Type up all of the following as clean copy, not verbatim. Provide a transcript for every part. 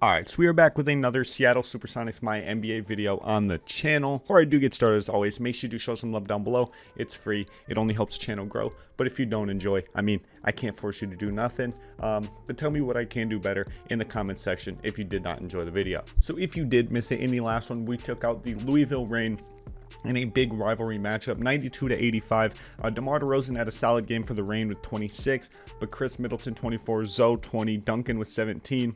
Alright, so we are back with another Seattle Supersonics My NBA video on the channel. Before I do get started, as always, make sure you do show some love down below. It's free. It only helps the channel grow. But if you don't enjoy, I can't force you to do nothing. But tell me what I can do better in the comments section if you did not enjoy the video. So if you did miss it in the last one, we took out the Louisville Reign in a big rivalry matchup, 92-85. DeMar DeRozan had a solid game for the Reign with 26, but Chris Middleton 24, Zoe 20, Duncan with 17.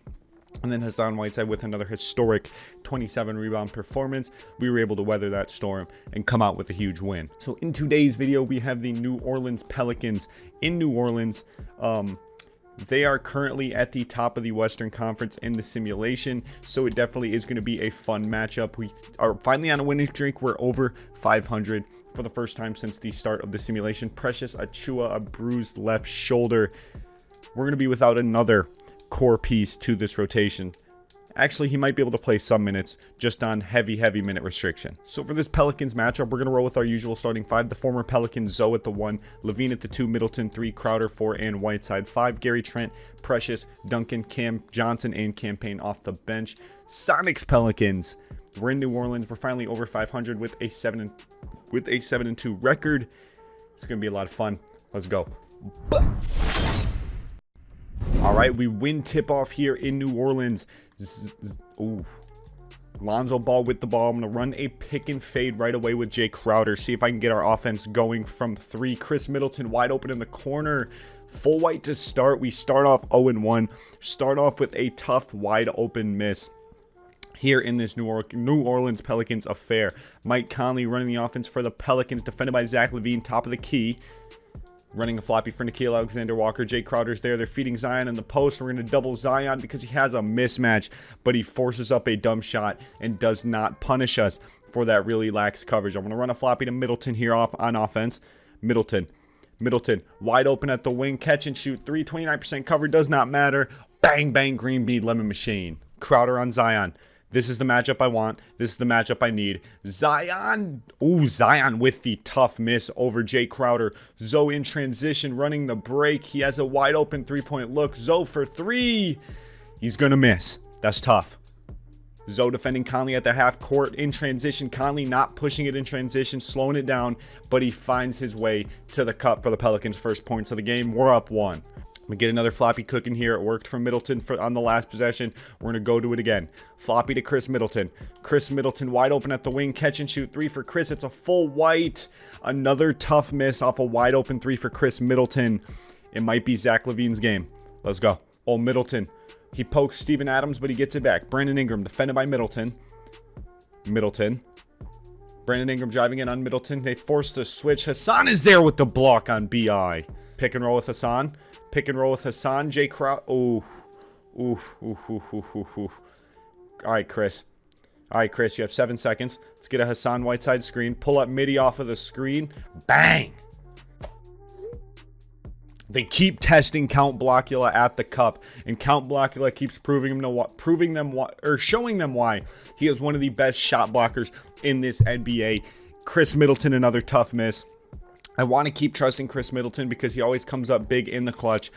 And then Hassan Whiteside with another historic 27 rebound performance. We were able to weather that storm and come out with a huge win. So in today's video, we have the New Orleans Pelicans in New Orleans. They are currently at the top of the Western Conference in the simulation, so it definitely is going to be a fun matchup. We are finally on a winning streak. We're over 500 for the first time since the start of the simulation. Precious Achiuwa, a bruised left shoulder. We're going to be without another core piece to this rotation. Actually, he might be able to play some minutes just on heavy minute restriction. So for this Pelicans matchup, we're going to roll with our usual starting five. The former Pelicans, Zoe at the 1, Levine at the 2, Middleton 3, Crowder 4, and Whiteside 5. Gary Trent, Precious, Duncan, Cam Johnson, and Campaign off the bench. Sonics Pelicans. We're in New Orleans. We're finally over 500 with a 7-2 record. It's going to be a lot of fun. Let's go. All right, we win tip-off here in New Orleans. Ooh. Lonzo ball with the ball. I'm going to run a pick and fade right away with Jay Crowder. See if I can get our offense going from 3. Chris Middleton wide open in the corner. Full white to start. We start off 0-1. Start off with a tough wide open miss here in this New Orleans Pelicans affair. Mike Conley running the offense for the Pelicans. Defended by Zach LaVine, top of the key. Running a floppy for Nickeil Alexander-Walker. Jay Crowder's there. They're feeding Zion in the post. We're going to double Zion because he has a mismatch, but he forces up a dumb shot and does not punish us for that really lax coverage. I'm going to run a floppy to Middleton here on offense. Middleton, wide open at the wing. Catch and shoot. 3, 29% cover. Does not matter. Bang, bang, green bead, lemon machine. Crowder on Zion. This is the matchup I want. This is the matchup I need. Zion. Ooh, Zion with the tough miss over Jay Crowder. Zoe in transition, running the break. He has a wide open three-point look. Zoe for 3. He's going to miss. That's tough. Zoe defending Conley at the half court in transition. Conley not pushing it in transition, slowing it down, but he finds his way to the cup for the Pelicans' first points of the game. We're up 1. We get another floppy cooking here. It worked for Middleton on the last possession. We're going to go to it again. Floppy to Chris Middleton. Chris Middleton wide open at the wing. Catch and shoot 3 for Chris. It's a full white. Another tough miss off a wide open 3 for Chris Middleton. It might be Zach LaVine's game. Let's go. Oh, Middleton. He pokes Steven Adams, but he gets it back. Brandon Ingram defended by Middleton. Brandon Ingram driving in on Middleton. They force the switch. Hassan is there with the block on BI. Pick and roll with Hassan. Jay Crowder. Ooh. All right, Chris. You have 7 seconds. Let's get a Hassan Whiteside screen. Pull up midi off of the screen. Bang! They keep testing Count Blocula at the cup, and Count Blocula keeps showing them why he is one of the best shot blockers in this NBA. Chris Middleton, another tough miss. I want to keep trusting Chris Middleton because he always comes up big in the clutch,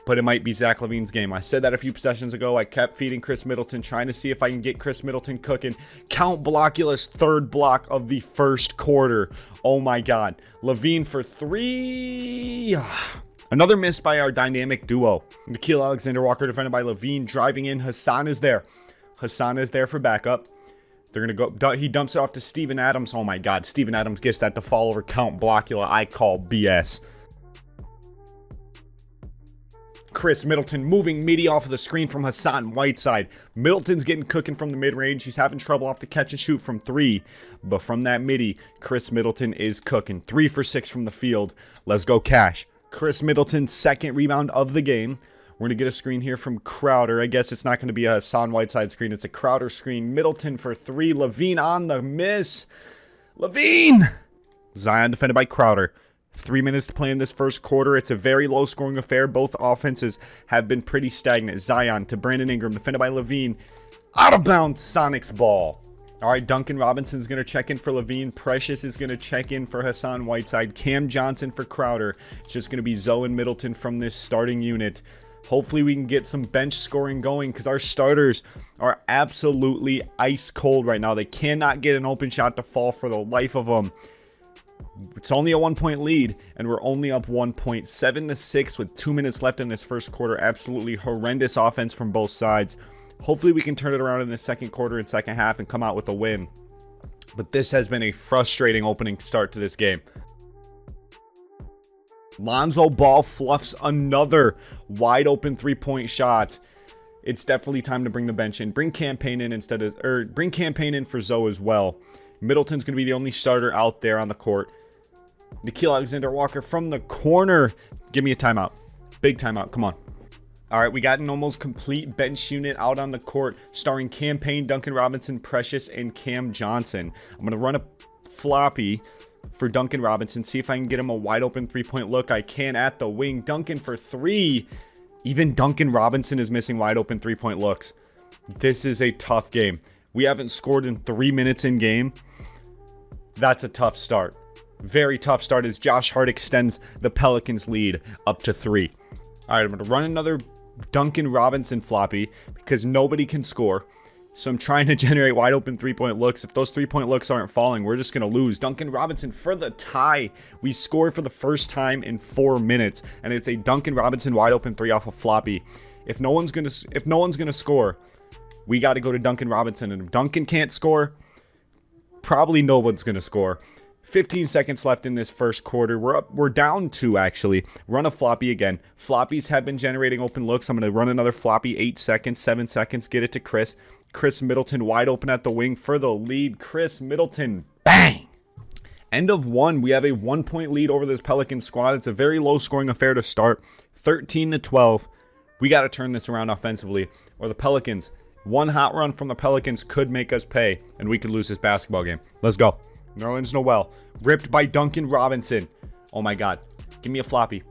but it might be Zach LaVine's game. I said that a few possessions ago. I kept feeding Chris Middleton, trying to see if I can get Chris Middleton cooking. Count Blocula's 3rd block of the first quarter. Oh my God. LaVine for 3. Another miss by our dynamic duo. Nickeil Alexander-Walker defended by LaVine, driving in. Hassan is there for backup. They're going to go. He dumps it off to Steven Adams. Oh my God. Steven Adams gets that to fall over Count Blocula. I call BS. Chris Middleton moving midi off of the screen from Hassan Whiteside. Middleton's getting cooking from the mid-range. He's having trouble off the catch and shoot from 3. But from that midi, Chris Middleton is cooking. 3 for 6 from the field. Let's go cash. Chris Middleton's 2nd rebound of the game. We're going to get a screen here from Crowder. I guess it's not going to be a Hassan Whiteside screen. It's a Crowder screen. Middleton for 3. LaVine on the miss. LaVine! Zion defended by Crowder. 3 minutes to play in this first quarter. It's a very low-scoring affair. Both offenses have been pretty stagnant. Zion to Brandon Ingram, defended by LaVine. Out of bounds, Sonics ball. All right, Duncan Robinson's going to check in for LaVine. Precious is going to check in for Hassan Whiteside. Cam Johnson for Crowder. It's just going to be Zoe and Middleton from this starting unit. Hopefully we can get some bench scoring going because our starters are absolutely ice cold right now. They cannot get an open shot to fall for the life of them. It's only a 1-point lead, and we're only up 1.7-6 with 2 minutes left in this first quarter. Absolutely horrendous offense from both sides. Hopefully we can turn it around in the second quarter and second half and come out with a win. But this has been a frustrating opening start to this game. Lonzo Ball fluffs another wide open 3-point shot. It's definitely time to bring the bench in. Bring Campaign in bring Campaign in for Zoe as well. Middleton's going to be the only starter out there on the court. Nickeil Alexander-Walker from the corner. Give me a timeout. Big timeout. Come on. All right, we got an almost complete bench unit out on the court, starring Campaign, Duncan Robinson, Precious, and Cam Johnson. I'm going to run a floppy for Duncan Robinson, see if I can get him a wide open 3-point look. I can at the wing. Duncan for 3. Even Duncan Robinson is missing wide open 3-point looks. This is a tough game. We haven't scored in 3 minutes in game. That's a tough start. Very tough start as Josh Hart extends the Pelicans lead up to 3. All right, I'm going to run another Duncan Robinson floppy because nobody can score. So I'm trying to generate wide open 3-point looks. If those 3-point looks aren't falling, we're just going to lose. Duncan Robinson for the tie. We scored for the first time in 4 minutes, and it's a Duncan Robinson wide open 3 off a floppy. If no one's going to score, we got to go to Duncan Robinson, and if Duncan can't score, probably no one's going to score. 15 seconds left in this first quarter. We're down 2 actually. Run a floppy again. Floppies have been generating open looks. I'm going to run another floppy. 8 seconds, 7 seconds. Get it to Chris. Chris Middleton wide open at the wing for the lead. Chris Middleton, bang! End of 1. We have a 1-point lead over this Pelican squad. It's a very low scoring affair to start. 13-12. We got to turn this around offensively, or the Pelicans. One hot run from the Pelicans could make us pay, and we could lose this basketball game. Let's go. Nerlens Noel, ripped by Duncan Robinson. Oh my God. Give me a floppy.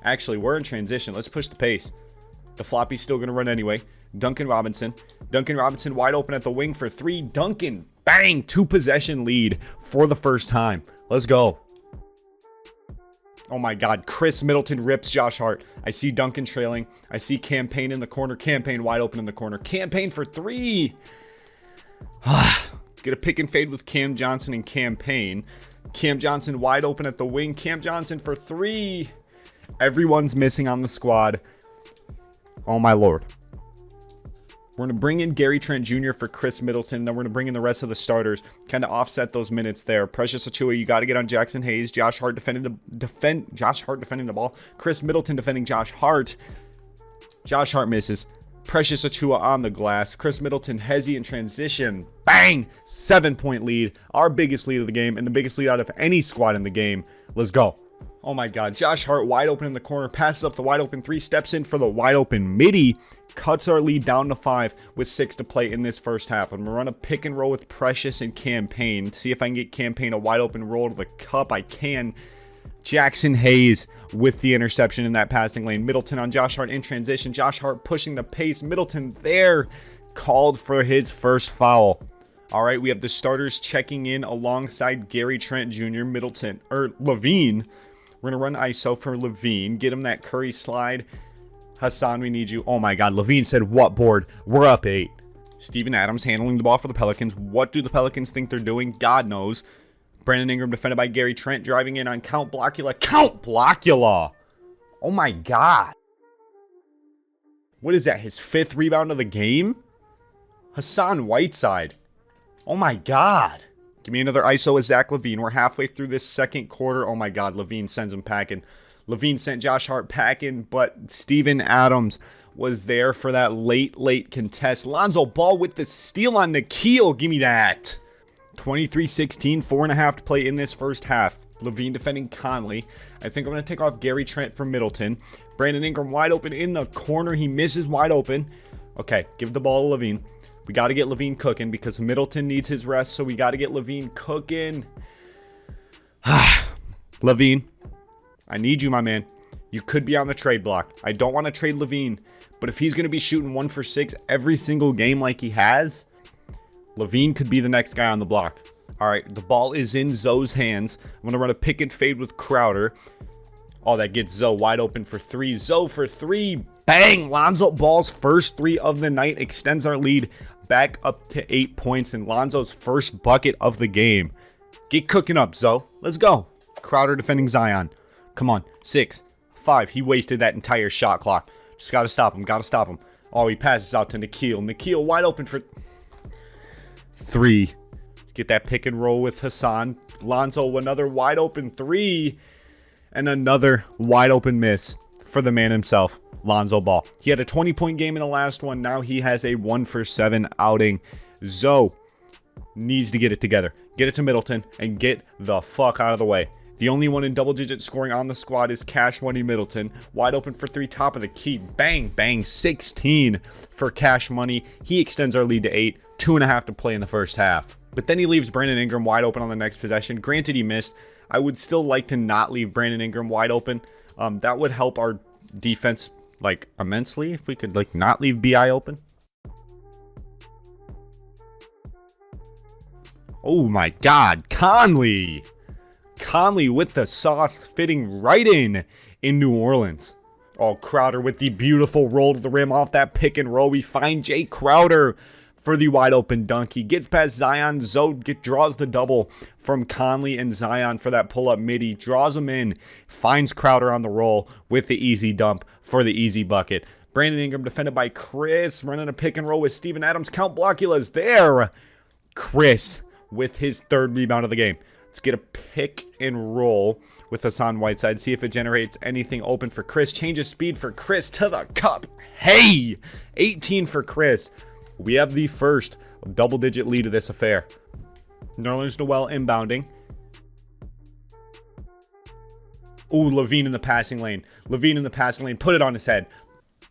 Actually, we're in transition. Let's push the pace. The floppy's still going to run anyway. Duncan Robinson. Duncan Robinson wide open at the wing for 3. Duncan, bang, 2-possession lead for the first time. Let's go. Oh my God. Chris Middleton rips Josh Hart. I see Duncan trailing. I see Campaign in the corner. Campaign wide open in the corner. Campaign for 3. Let's get a pick and fade with Cam Johnson and Campaign. Cam Johnson wide open at the wing. Cam Johnson for 3. Everyone's missing on the squad. Oh my Lord. We're going to bring in Gary Trent Jr. for Chris Middleton. Then we're going to bring in the rest of the starters. Kind of offset those minutes there. Precious Achiuwa, you got to get on Jackson Hayes. Josh Hart defending the ball. Chris Middleton defending Josh Hart. Josh Hart misses. Precious Achiuwa on the glass. Chris Middleton, Hezzy in transition. Bang! 7-point lead. Our biggest lead of the game and the biggest lead out of any squad in the game. Let's go. Oh my God. Josh Hart wide open in the corner. Passes up the wide open 3. Steps in for the wide open midi. Cuts our lead down to 5 with 6 to play in this first half. I'm going to run a pick and roll with Precious and Campaign. See if I can get Campaign a wide open roll to the cup. I can. Jackson Hayes with the interception in that passing lane. Middleton on Josh Hart in transition. Josh Hart pushing the pace. Middleton there. Called for his first foul. All right, we have the starters checking in alongside Gary Trent Jr., Levine. We're going to run ISO for Levine. Get him that Curry slide. Hassan, we need you. Oh my God. Levine said, what board? We're up 8. Steven Adams handling the ball for the Pelicans. What do the Pelicans think they're doing? God knows. Brandon Ingram defended by Gary Trent. Driving in on Count Blocula. Count Blocula! Oh my God. What is that? His 5th rebound of the game? Hassan Whiteside. Oh my God. Give me another ISO with Zach Levine. We're halfway through this second quarter. Oh my God. Levine sends him packing. Levine sent Josh Hart packing, but Steven Adams was there for that late contest. Lonzo Ball with the steal on Nickeil. Give me that. 23-16, 4.5 to play in this first half. Levine defending Conley. I think I'm going to take off Gary Trent for Middleton. Brandon Ingram wide open in the corner. He misses wide open. Okay, give the ball to Levine. We got to get Levine cooking because Middleton needs his rest, so we got to get Levine cooking. Levine, I need you, my man. You could be on the trade block. I don't want to trade Levine, but if he's going to be shooting 1 for 6 every single game like he has, Levine could be the next guy on the block. All right, the ball is in Zoe's hands. I'm going to run a pick and fade with Crowder. Oh, that gets Zoe wide open for 3. Zoe for 3. Bang! Lonzo Ball's first three of the night extends our lead back up to 8 points, and Lonzo's first bucket of the game. Get cooking up, Zoe. Let's go. Crowder defending Zion. Come on. 6, 5. He wasted that entire shot clock. Just got to stop him. Got to stop him. Oh, he passes out to Nikhil. Nikhil wide open for 3. Get that pick and roll with Hassan. Lonzo, another wide open 3. And another wide open miss for the man himself, Lonzo Ball. He had a 20-point game in the last one. Now he has a 1-for-7 outing. Zoe needs to get it together. Get it to Middleton and get the fuck out of the way. The only one in double-digit scoring on the squad is Cash Money Middleton. Wide open for 3, top of the key. Bang, bang, 16 for Cash Money. He extends our lead to 8. 2.5 to play in the first half. But then he leaves Brandon Ingram wide open on the next possession. Granted, he missed. I would still like to not leave Brandon Ingram wide open. That would help our defense, like, immensely if we could, like, not leave BI open. Oh, my God. Conley. Conley with the sauce fitting right in New Orleans. Oh, Crowder with the beautiful roll to the rim off that pick and roll. We find Jay Crowder for the wide open dunk. He gets past Zion. Zoe draws the double from Conley and Zion for that pull-up midi. Draws him in. Finds Crowder on the roll with the easy dump for the easy bucket. Brandon Ingram defended by Chris. Running a pick and roll with Steven Adams. Count Blockula's there. Chris with his 3rd rebound of the game. Let's get a pick and roll with Hassan Whiteside. See if it generates anything open for Chris. Change of speed for Chris to the cup. Hey! 18 for Chris. We have the first double-digit lead of this affair. Nerlens Noel inbounding. Ooh, Levine in the passing lane. Levine in the passing lane. Put it on his head.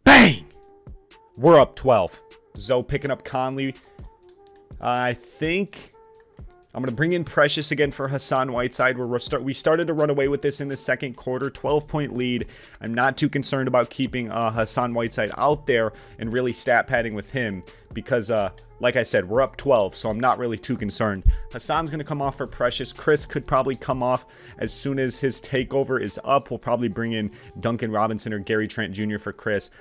Bang! We're up 12. Zoe picking up Conley. I think I'm going to bring in Precious again for Hassan Whiteside. We started to run away with this in the second quarter. 12-point lead. I'm not too concerned about keeping Hassan Whiteside out there and really stat padding with him because, like I said, we're up 12, so I'm not really too concerned. Hassan's going to come off for Precious. Chris could probably come off as soon as his takeover is up. We'll probably bring in Duncan Robinson or Gary Trent Jr. for Chris.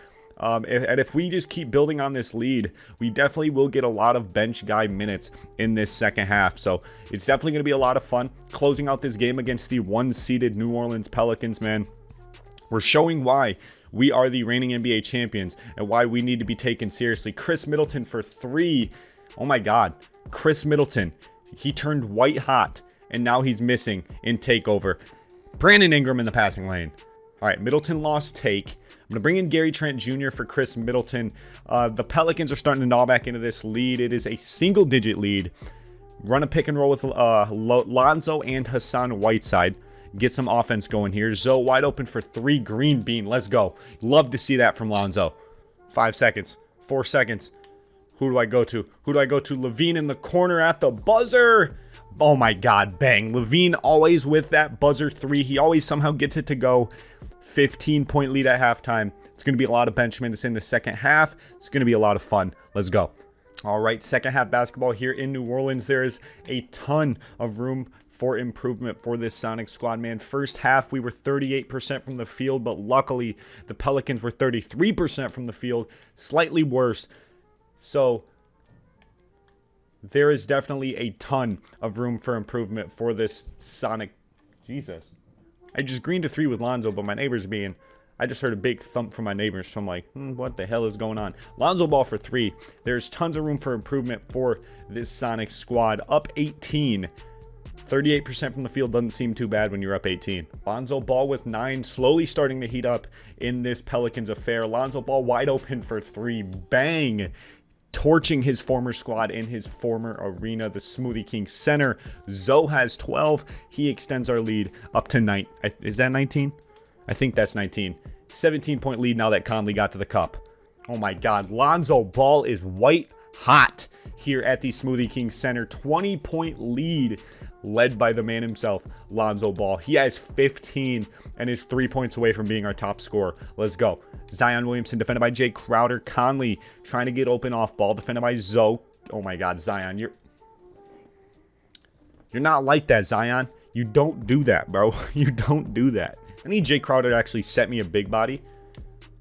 If we just keep building on this lead, we definitely will get a lot of bench guy minutes in this second half. So it's definitely going to be a lot of fun closing out this game against the 1-seeded New Orleans Pelicans, man. We're showing why we are the reigning NBA champions and why we need to be taken seriously. Chris Middleton for 3. Oh my God. Chris Middleton. He turned white hot and now he's missing in takeover. Brandon Ingram in the passing lane. All right, Middleton lost take. I'm going to bring in Gary Trent Jr. for Chris Middleton. The Pelicans are starting to gnaw back into this lead. It is a single-digit lead. Run a pick and roll with Lonzo and Hassan Whiteside. Get some offense going here. Zoe wide open for 3. Green bean. Let's go. Love to see that from Lonzo. 5 seconds. 4 seconds. Who do I go to? Who do I go to? Levine in the corner at the buzzer. Oh my God, bang. Levine always with that buzzer 3. He always somehow gets it to go. 15-point lead at halftime. It's going to be a lot of bench minutes in the second half. It's going to be a lot of fun. Let's go. All right, second half basketball here in New Orleans. There is a ton of room for improvement for this Sonic squad, man. First half, we were 38% from the field, but luckily the Pelicans were 33% from the field. Slightly worse. So there is definitely a ton of room for improvement for this Sonic. Jesus. I just greened a 3 with Lonzo, but my neighbor's being... I just heard a big thump from my neighbors, so I'm like, what the hell is going on? Lonzo Ball for 3. There's tons of room for improvement for this Sonic squad. Up 18. 38% from the field doesn't seem too bad when you're up 18. Lonzo Ball with 9, slowly starting to heat up in this Pelicans affair. Lonzo Ball wide open for 3. Bang! Torching his former squad in his former arena, the Smoothie King Center. Zoe has 12. He extends our lead up to 9. Is that 19? I think that's 19. 17-point lead now that Conley got to the cup. Oh my God. Lonzo Ball is white hot here at the Smoothie King Center. 20-point lead led by the man himself, Lonzo Ball. He has 15 and is 3 points away from being our top scorer. Let's go. Zion Williamson defended by Jay Crowder. Conley trying to get open off ball, defended by Zoe. Oh my God, Zion, you're not like that, Zion. You don't do that, bro. You don't do that. I need Jay Crowder to actually set me a big body.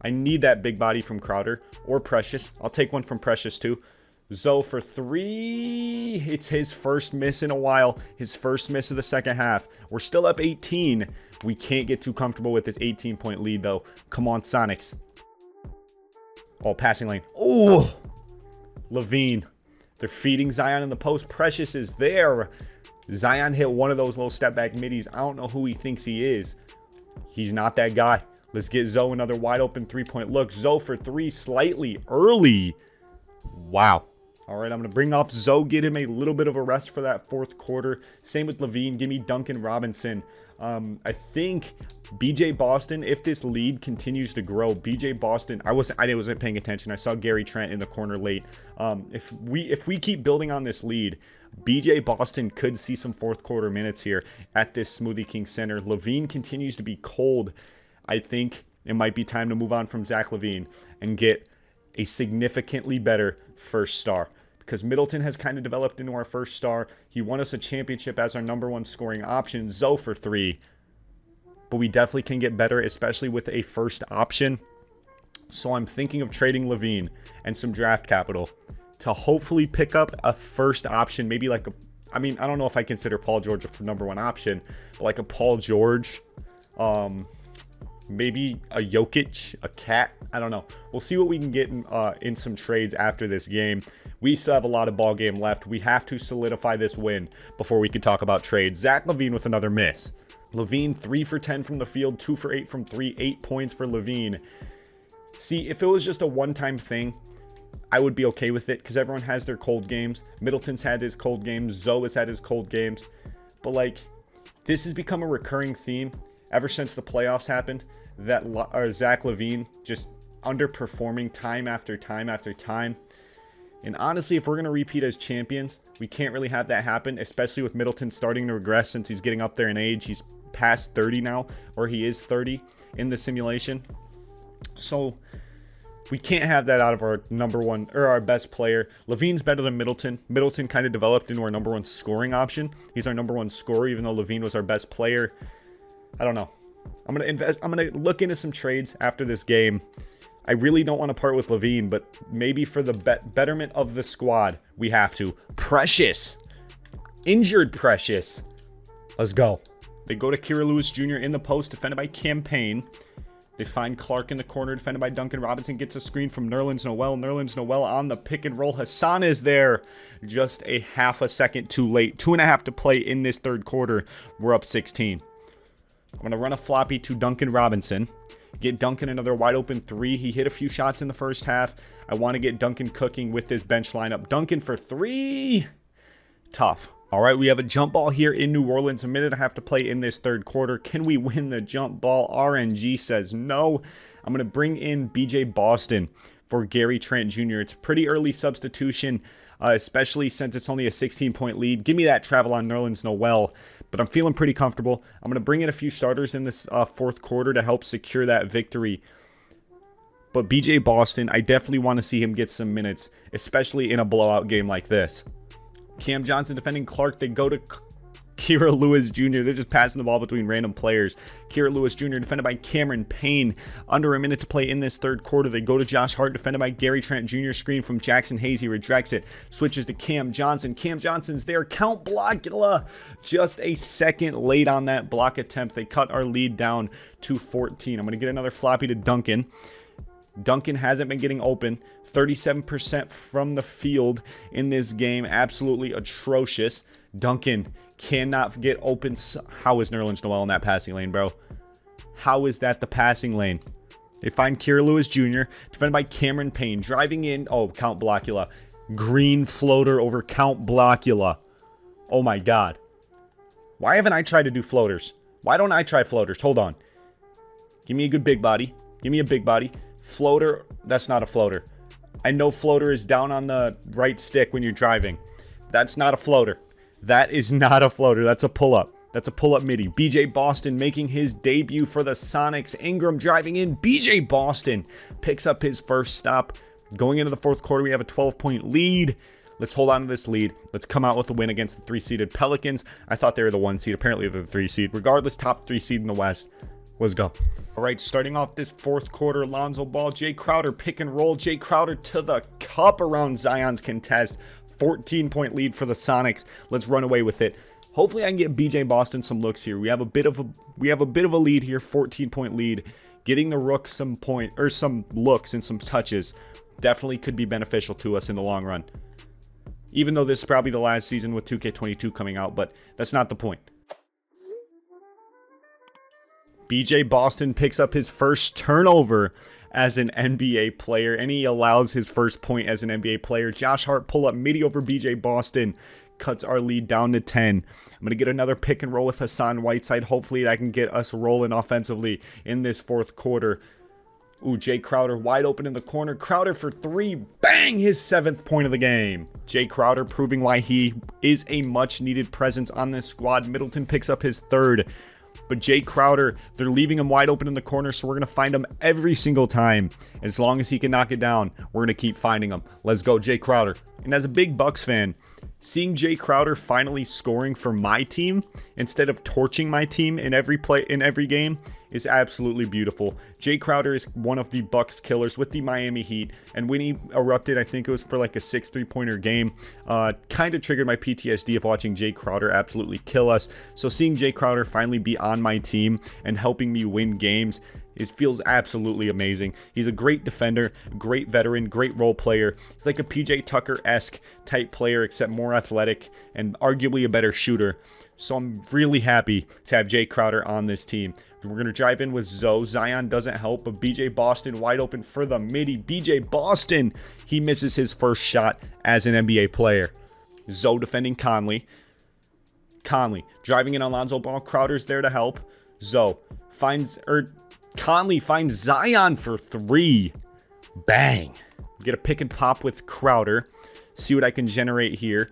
I need that big body from Crowder or Precious. I'll take one from Precious too. Zoe for 3. It's his first miss in a while. His first miss of the second half. We're still up 18. We can't get too comfortable with this 18-point lead, though. Come on, Sonics. Oh, passing lane. Oh, Levine. They're feeding Zion in the post. Precious is there. Zion hit one of those little step-back middies. I don't know who he thinks he is. He's not that guy. Let's get Zoe another wide-open three-point look. Zoe for 3 slightly early. Wow. All right, I'm going to bring off Zoe, get him a little bit of a rest for that fourth quarter. Same with Levine. Give me Duncan Robinson. I think BJ Boston, if this lead continues to grow, BJ Boston, I wasn't paying attention. I saw Gary Trent in the corner late. If we keep building on this lead, BJ Boston could see some fourth quarter minutes here at this Smoothie King Center. Levine continues to be cold. I think it might be time to move on from Zach Levine and get a significantly better first star, because Middleton has kind of developed into our first star. He won us a championship as our #1 scoring option. Zoe for 3, but we definitely can get better, especially with a first option. So I'm thinking of trading Levine and some draft capital to hopefully pick up a first option, maybe like I don't know if I consider Paul George a #1 option, but like a Paul George, maybe a Jokic, a Cat. I don't know. We'll see what we can get in some trades after this game. We still have a lot of ball game left. We have to solidify this win before we can talk about trades. Zach Levine with another miss. Levine 3 for 10 from the field, 2 for 8 from 3, 8 points for Levine. See, if it was just a one-time thing, I would be okay with it, because everyone has their cold games. Middleton's had his cold games. Zoe has had his cold games. But like, this has become a recurring theme ever since the playoffs happened, that Zach Levine just underperforming time after time after time. And honestly, if we're going to repeat as champions, we can't really have that happen, especially with Middleton starting to regress since he's getting up there in age. He's past 30 now, or he is 30 in the simulation. So we can't have that out of our #1 or our best player. Levine's better than Middleton. Middleton kind of developed into our #1 scoring option. He's our #1 scorer, even though Levine was our best player. I don't know. I'm gonna look into some trades after this game. I really don't want to part with Levine, but maybe for the betterment of the squad, we have to. Precious. Injured Precious. Let's go. They go to Kira Lewis Jr. in the post, defended by Campaign. They find Clark in the corner, defended by Duncan Robinson. Gets a screen from Nerlens Noel. Nerlens Noel on the pick and roll. Hassan is there. Just a half a second too late. 2.5 to play in this third quarter. We're up 16. I'm going to run a floppy to Duncan Robinson. Get Duncan another wide open 3. He hit a few shots in the first half. I want to get Duncan cooking with this bench lineup. Duncan for 3. Tough. All right, we have a jump ball here in New Orleans. A minute and a half to play in this third quarter. Can we win the jump ball? RNG says no. I'm going to bring in BJ Boston for Gary Trent Jr. It's a pretty early substitution, especially since it's only a 16-point lead. Give me that travel on Nerlens Noel. But I'm feeling pretty comfortable. I'm going to bring in a few starters in this fourth quarter to help secure that victory. But BJ Boston, I definitely want to see him get some minutes, especially in a blowout game like this. Cam Johnson defending Clark. They go to Kira Lewis Jr. They're just passing the ball between random players. Kira Lewis Jr. defended by Cameron Payne. Under a minute to play in this third quarter. They go to Josh Hart, defended by Gary Trent Jr. Screen from Jackson Hayes. He rejects it. Switches to Cam Johnson. Cam Johnson's there. Count Blockula. Just a second late on that block attempt. They cut our lead down to 14. I'm going to get another floppy to Duncan. Duncan hasn't been getting open. 37% from the field in this game. Absolutely atrocious. Duncan cannot get open. How is Nerlens Noel in that passing lane, bro? How is that the passing lane? They find Kira Lewis Jr. defended by Cameron Payne. Driving in. Oh, Count Blockula. Green floater over Count Blockula. Oh my God. Why haven't I tried to do floaters? Why don't I try floaters? Hold on. Give me a good big body. Give me a big body. Floater. That's not a floater. I know floater is down on the right stick when you're driving. That's not a floater. That is not a floater. That's a pull-up. That's a pull-up midi. BJ Boston making his debut for the Sonics. Ingram driving in. BJ Boston picks up his first stop. Going into the fourth quarter, we have a 12-point lead. Let's hold on to this lead. Let's come out with a win against the 3-seeded Pelicans. I thought they were the 1 seed. Apparently they're the 3 seed. Regardless, top 3 seed in the West. Let's go. All right, starting off this fourth quarter, Lonzo Ball, Jay Crowder pick and roll. Jay Crowder to the cup around Zion's contest. 14-point lead for the Sonics. Let's run away with it. Hopefully I can get BJ Boston some looks here. We have a bit of a lead here, 14-point lead. Getting the Rook some looks and some touches definitely could be beneficial to us in the long run. Even though this is probably the last season with 2K22 coming out, but that's not the point. BJ Boston picks up his first turnover as an NBA player, and he allows his first point as an NBA player. Josh Hart pull up midi over BJ Boston, cuts our lead down to 10. I'm going to get another pick and roll with Hassan Whiteside. Hopefully that can get us rolling offensively in this fourth quarter. Ooh, Jay Crowder wide open in the corner. Crowder for three. Bang! His 7th point of the game. Jay Crowder proving why he is a much needed presence on this squad. Middleton picks up his 3rd. But Jay Crowder, they're leaving him wide open in the corner, so we're going to find him every single time. As long as he can knock it down, we're going to keep finding him. Let's go, Jay Crowder. And as a big Bucks fan, seeing Jay Crowder finally scoring for my team instead of torching my team in every game is absolutely beautiful. Jay Crowder is one of the Bucks killers with the Miami Heat, and when he erupted, I think it was for like a 6 3-pointer game, kind of triggered my PTSD of watching Jay Crowder absolutely kill us. So seeing Jay Crowder finally be on my team and helping me win games, it feels absolutely amazing. He's a great defender, great veteran, great role player. He's like a PJ Tucker-esque type player, except more athletic and arguably a better shooter. So I'm really happy to have Jay Crowder on this team. We're going to drive in with Zoe. Zion doesn't help, but BJ Boston wide open for the midi. BJ Boston, he misses his first shot as an NBA player. Zoe defending Conley. Conley driving in on Lonzo Ball. Crowder's there to help. Zoe finds, Conley finds Zion for 3. Bang. Get a pick and pop with Crowder. See what I can generate here.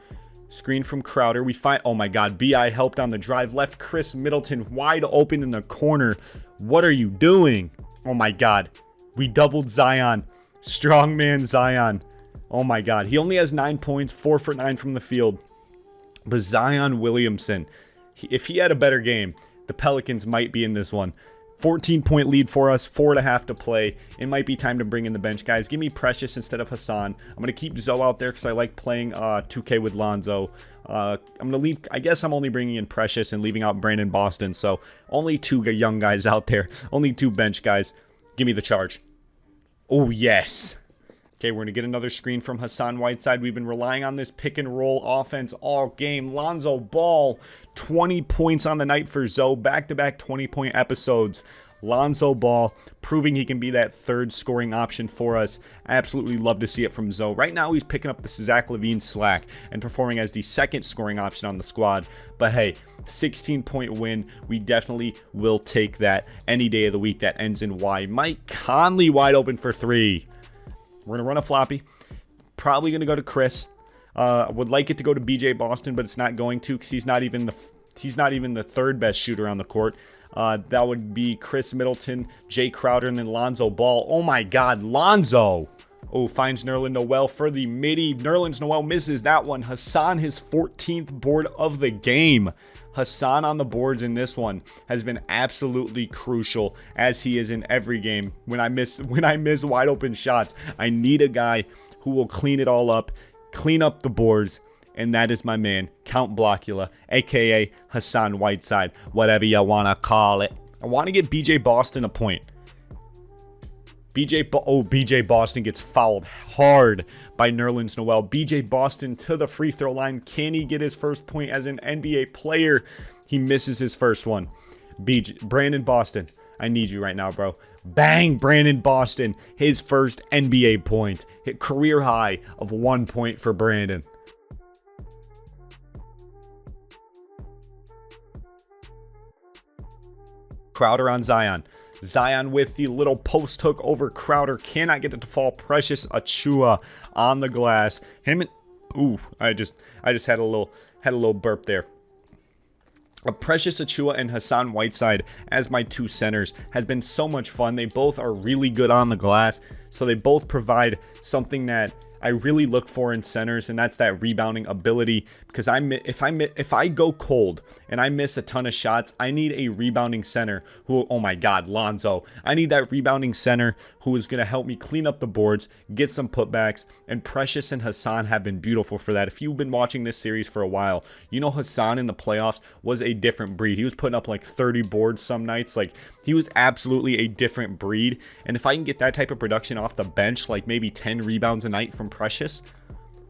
Screen from Crowder. We find, oh my God, B.I. helped on the drive. Left Chris Middleton wide open in the corner. What are you doing? Oh my God. We doubled Zion. Strongman Zion. Oh my God. He only has 9 points, 4 for 9 from the field. But Zion Williamson, if he had a better game, the Pelicans might be in this one. 14-point lead for us, 4.5 to play. It might be time to bring in the bench guys. Give me Precious instead of Hassan. I'm going to keep Zoe out there because I like playing 2K with Lonzo. I'm going to leave, I guess I'm only bringing in Precious and leaving out Brandon Boston. So only 2 young guys out there. Only 2 bench guys. Give me the charge. Oh, yes. Okay, we're going to get another screen from Hassan Whiteside. We've been relying on this pick and roll offense all game. Lonzo Ball, 20 points on the night for Zoe. Back-to-back 20-point episodes. Lonzo Ball proving he can be that 3rd scoring option for us. I absolutely love to see it from Zoe. Right now, he's picking up the Zach LaVine slack and performing as the 2nd scoring option on the squad. But hey, 16-point win. We definitely will take that any day of the week that ends in Y. Mike Conley wide open for 3. We're going to run a floppy. Probably going to go to Chris. Would like it to go to BJ Boston, but it's not going to because he's not even the 3rd best shooter on the court. That would be Chris Middleton, Jay Crowder, and then Lonzo Ball. Oh my God, Lonzo. Oh, finds Nerlens Noel for the midi. Nerlens Noel misses that one. Hassan, his 14th board of the game. Hassan on the boards in this one has been absolutely crucial, as he is in every game. When I miss wide open shots, I need a guy who will clean it all up, clean up the boards, and that is my man, Count Blockula, aka Hassan Whiteside, whatever you want to call it. I want to get BJ Boston a point. BJ Boston gets fouled hard by Nerlens Noel. BJ Boston to the free throw line. Can he get his first point as an NBA player? He misses his first one. Brandon Boston, I need you right now, bro. Bang, Brandon Boston, his first NBA point. Hit career high of 1 point for Brandon. Crowder on Zion. Zion with the little post hook over Crowder. Cannot get it to fall. Precious Achiuwa on the glass. Him and ooh, I just had a little burp there. Precious Achiuwa and Hassan Whiteside as my 2 centers has been so much fun. They both are really good on the glass, so they both provide something that I really look for in centers, and that's that rebounding ability. Because if I go cold and I miss a ton of shots, I need a rebounding center who, oh my God, Lonzo. I need that rebounding center who is going to help me clean up the boards, get some putbacks, and Precious and Hassan have been beautiful for that. If you've been watching this series for a while, you know Hassan in the playoffs was a different breed. He was putting up like 30 boards some nights. Like, he was absolutely a different breed. And if I can get that type of production off the bench, like maybe 10 rebounds a night from Precious,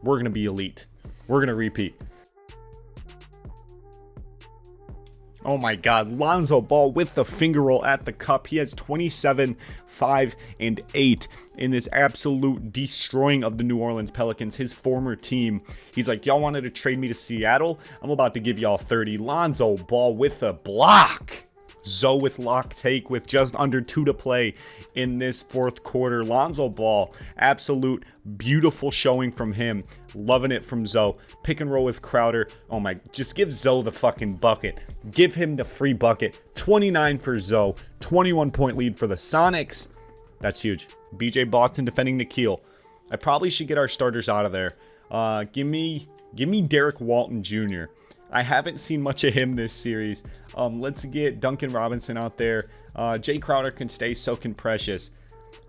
we're going to be elite. We're going to repeat. Oh my God, Lonzo Ball with the finger roll at the cup. He has 27, 5, and 8 in this absolute destroying of the New Orleans Pelicans, his former team. He's like, y'all wanted to trade me to Seattle? I'm about to give y'all 30. Lonzo Ball with a block. Zoe with lock take with just under 2 to play in this fourth quarter. Lonzo Ball, absolute beautiful showing from him. Loving it from Zoe. Pick and roll with Crowder. Oh my, just give Zoe the fucking bucket. Give him the free bucket. 29 for Zoe. 21-point lead for the Sonics. That's huge. BJ Boston defending Nikhil. I probably should get our starters out of there. Give me Derek Walton Jr. I haven't seen much of him this series. Let's get Duncan Robinson out there. Jay Crowder can stay, so can Precious.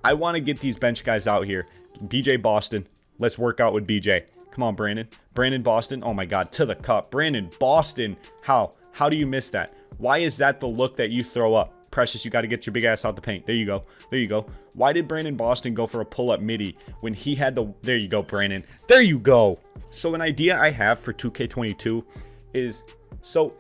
I want to get these bench guys out here. BJ Boston. Let's work out with BJ. Come on, Brandon. Brandon Boston. Oh my God, to the cup. Brandon Boston. How do you miss that? Why is that the look that you throw up? Precious, you got to get your big ass out the paint. There you go. There you go. Why did Brandon Boston go for a pull-up midi when he had the... There you go, Brandon. There you go. So an idea I have for 2K22 is... So,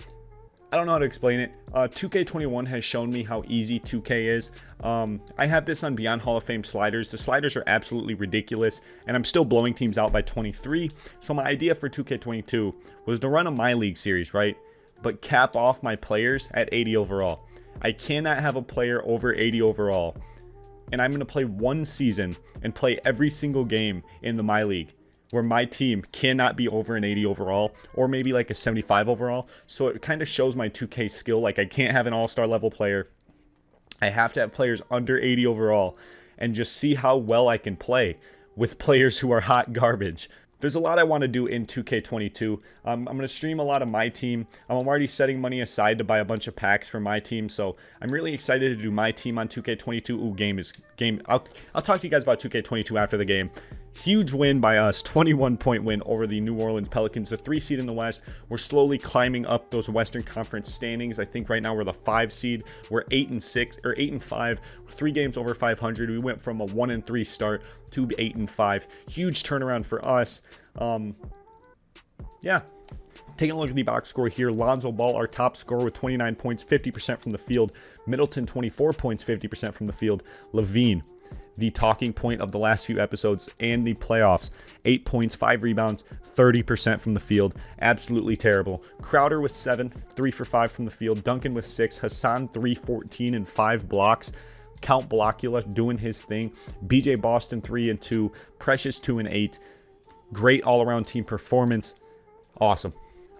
I don't know how to explain it. 2K21 has shown me how easy 2K is. I have this on Beyond Hall of Fame sliders. The sliders are absolutely ridiculous, and I'm still blowing teams out by 23. So my idea for 2K22 was to run a My League series, right? But cap off my players at 80 overall. I cannot have a player over 80 overall. And I'm going to play one season and play every single game in the My League, where my team cannot be over an 80 overall, or maybe like a 75 overall. So it kind of shows my 2K skill. Like, I can't have an all-star level player. I have to have players under 80 overall, and just see how well I can play with players who are hot garbage. There's a lot I want to do in 2K22. I'm going to stream a lot of my team. I'm already setting money aside to buy a bunch of packs for my team, so I'm really excited to do my team on 2K22. Ooh, game. I'll talk to you guys about 2K22 after the game. Huge win by us, 21-point win over the New Orleans Pelicans, the 3 seed in the West. We're slowly climbing up those Western Conference standings. I think right now we're the 5 seed. We're 8-6 or 8-5, 3 games over 500. We went from a 1-3 start to 8-5. Huge turnaround for us. Yeah. Taking a look at the box score here, Lonzo Ball, our top scorer with 29 points, 50% from the field. Middleton, 24 points, 50% from the field. Levine, the talking point of the last few episodes and the playoffs, 8 points, 5 rebounds, 30% from the field. Absolutely terrible. Crowder with 7, 3 for 5 from the field. Duncan with 6. Hassan 3, 14, and 5 blocks. Count Blockula doing his thing. BJ Boston 3 and 2. Precious 2 and 8. Great all-around team performance. Awesome.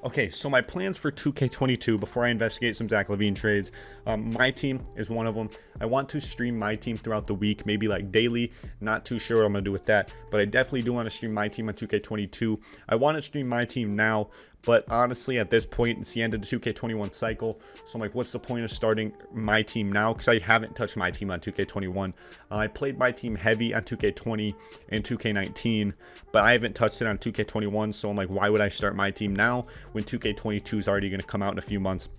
Okay, so my plans for 2K22 before I investigate some Zach LaVine trades. My team is one of them. I want to stream my team throughout the week, maybe like daily. Not too sure what I'm going to do with that, but I definitely do want to stream my team on 2K22. I want to stream my team now, but honestly, at this point, it's the end of the 2K21 cycle. So I'm like, what's the point of starting my team now? Because I haven't touched my team on 2K21. I played my team heavy on 2K20 and 2K19, but I haven't touched it on 2K21. So I'm like, why would I start my team now when 2K22 is already going to come out in a few months?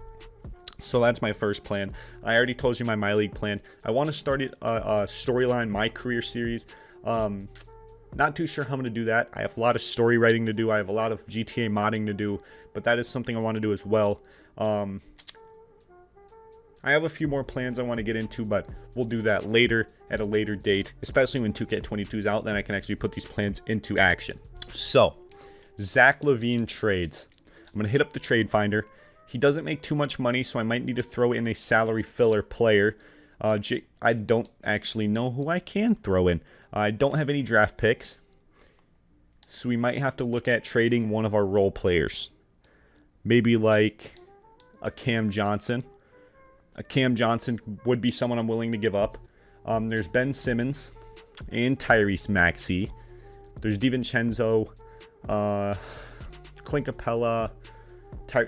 So that's my first plan. I already told you my league plan. I want to start it a storyline, my career series. Not too sure how I'm going to do that. I have a lot of story writing to do. I have a lot of GTA modding to do, but that is something I want to do as well. I have a few more plans I want to get into, but we'll do that later at a later date, especially when 2K22 is out. Then I can actually put these plans into action. So, Zach LaVine trades. I'm going to hit up the trade finder. He doesn't make too much money, so I might need to throw in a salary filler player. I don't actually know who I can throw in. I don't have any draft picks, so we might have to look at trading one of our role players. Maybe like a Cam Johnson. A Cam Johnson would be someone I'm willing to give up. There's Ben Simmons and Tyrese Maxey. There's DiVincenzo, Clint Capella,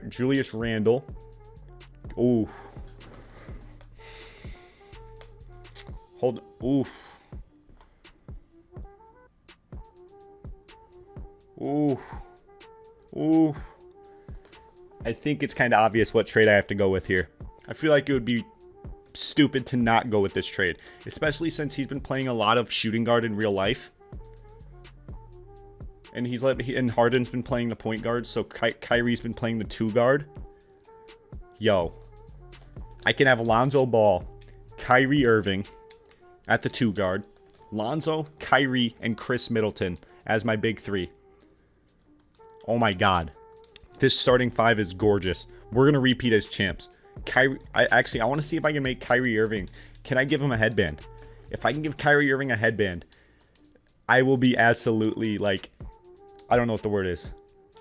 Julius Randle. Ooh. Hold. Ooh. Ooh. Ooh. I think it's kind of obvious what trade I have to go with here. I feel like it would be stupid to not go with this trade, especially since he's been playing a lot of shooting guard in real life. And and Harden's been playing the point guard, so Kyrie's been playing the 2 guard. Yo. I can have Lonzo Ball, Kyrie Irving at the 2 guard, Lonzo, Kyrie, and Chris Middleton as my big 3. Oh my god. This starting 5 is gorgeous. We're going to repeat as champs. I want to see if I can make Kyrie Irving. Can I give him a headband? If I can give Kyrie Irving a headband, I will be absolutely like, I don't know what the word is.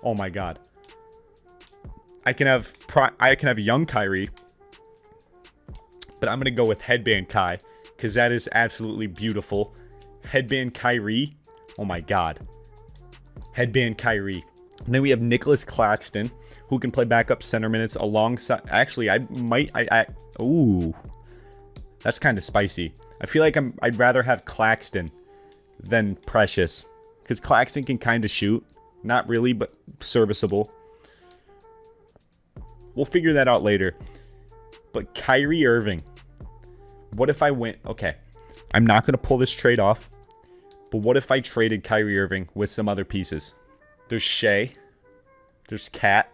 Oh my god. I can have young Kyrie, but I'm going to go with headband Kai because that is absolutely beautiful. Headband Kyrie. Oh my god. Headband Kyrie. And then we have Nicholas Claxton, who can play backup center minutes alongside. Actually, ooh, that's kind of spicy. I feel like I'd rather have Claxton than Precious, because Claxton can kind of shoot, not really, but serviceable. We'll figure that out later. But Kyrie Irving, what if I went? Okay, I'm not gonna pull this trade off, but what if I traded Kyrie Irving with some other pieces? There's Shea. There's Cat.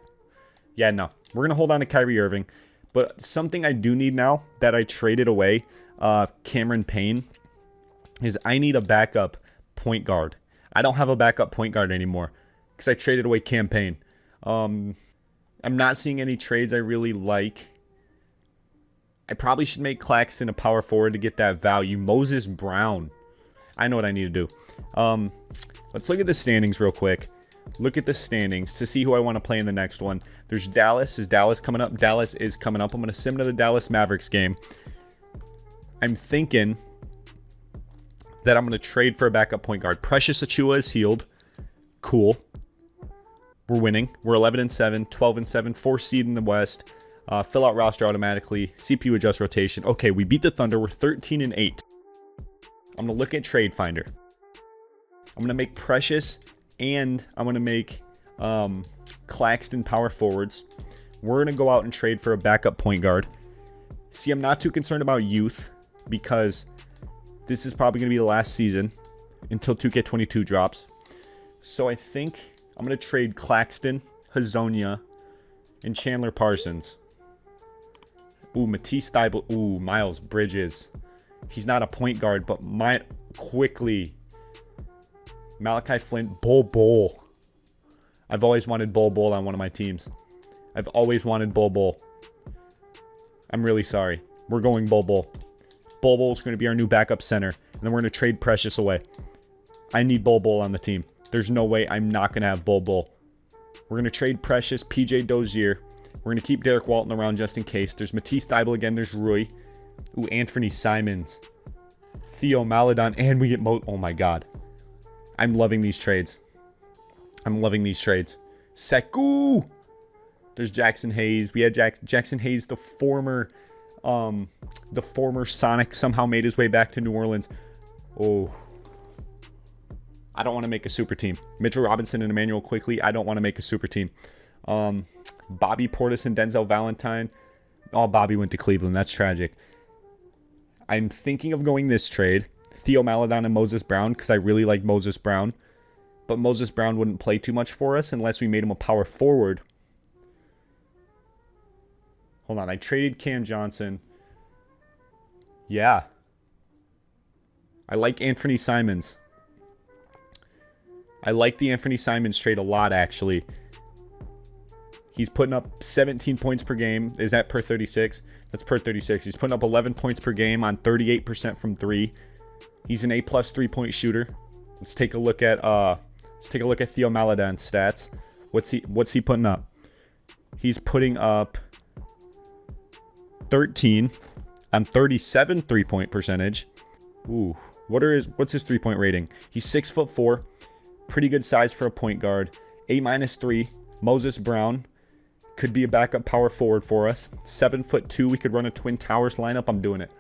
Yeah, no. We're going to hold on to Kyrie Irving. But something I do need now that I traded away, Cameron Payne, is I need a backup point guard. I don't have a backup point guard anymore because I traded away Cam Payne. I'm not seeing any trades I really like. I probably should make Claxton a power forward to get that value. Moses Brown. I know what I need to do. Let's look at the standings real quick. Look at the standings to see who I want to play in the next one. There's Dallas. Is Dallas coming up? Dallas is coming up. I'm going to sim to the Dallas Mavericks game. I'm thinking that I'm going to trade for a backup point guard. Precious Achiuwa is healed. Cool. We're winning. We're 11-7, 12-7, 4th seed in the West. Fill out roster automatically. CPU adjust rotation. Okay, we beat the Thunder. We're 13-8. I'm going to look at Trade Finder. I'm going to make Precious and I'm going to make Claxton power forwards. We're going to go out and trade for a backup point guard. See, I'm not too concerned about youth because this is probably going to be the last season until 2K22 drops. So I think I'm going to trade Claxton, Hazonia, and Chandler Parsons. Ooh, Matisse Thybulle. Ooh, Miles Bridges. He's not a point guard, but quickly. Malachi Flint, Bol. I've always wanted Bol on one of my teams. I've always wanted Bol. I'm really sorry. We're going Bol. Bol's going to be our new backup center. And then we're going to trade Precious away. I need Bol on the team. There's no way I'm not going to have Bol. We're going to trade Precious, PJ Dozier. We're going to keep Derek Walton around just in case. There's Matisse Thybulle again. There's Rui. Ooh, Anthony Simons. Theo Maledon. And we get oh my god. I'm loving these trades. Sekou. There's Jackson Hayes. We had Jackson Hayes, the former Sonic, somehow made his way back to New Orleans. Oh. I don't want to make a super team. Mitchell Robinson and Emmanuel Quickley. I don't want to make a super team. Bobby Portis and Denzel Valentine. Oh, Bobby went to Cleveland. That's tragic. I'm thinking of going this trade. Theo Maledon and Moses Brown because I really like Moses Brown. But Moses Brown wouldn't play too much for us unless we made him a power forward. Hold on. I traded Cam Johnson. Yeah. I like Anthony Simons. I like the Anthony Simons trade a lot, actually. He's putting up 17 points per game. Is that per 36? That's per 36. He's putting up 11 points per game on 38% from 3. He's an A+ 3-point shooter. Let's take a look at Theo Maledon's stats. What's he putting up? He's putting up 13 on 37 3-point percentage. Ooh, what's his 3-point rating? He's 6'4", Pretty good size for a point guard. A-3, Moses Brown. Could be a backup power forward for us. 7'2". We could run a Twin Towers lineup. I'm doing it.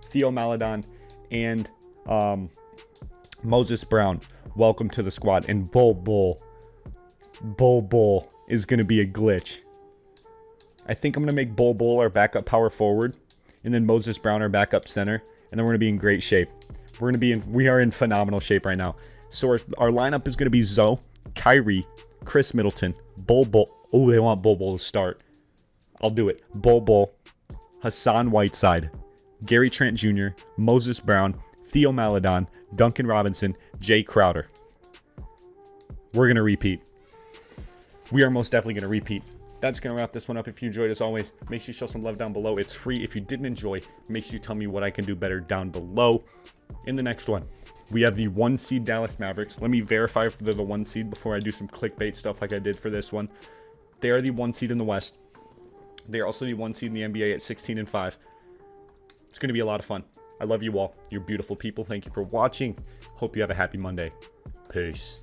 Theo Maledon and Moses Brown. Welcome to the squad. And Bull is going to be a glitch. I think I'm going to make Bull our backup power forward. And then Moses Brown our backup center. And then we're going to be in great shape. We are in phenomenal shape right now. So our lineup is going to be Zoe, Kyrie, Chris Middleton, Bull. Oh, they want Bull to start. I'll do it. Bull, Hassan Whiteside, Gary Trent Jr., Moses Brown, Theo Maledon, Duncan Robinson, Jay Crowder. We're going to repeat. We are most definitely going to repeat. That's going to wrap this one up. If you enjoyed, as always, make sure you show some love down below. It's free. If you didn't enjoy, make sure you tell me what I can do better down below. In the next one, we have the 1 seed Dallas Mavericks. Let me verify if they're the 1 seed before I do some clickbait stuff like I did for this one. They are the 1 seed in the West. They are also the 1 seed in the NBA at 16-5. It's going to be a lot of fun. I love you all. You're beautiful people. Thank you for watching. Hope you have a happy Monday. Peace.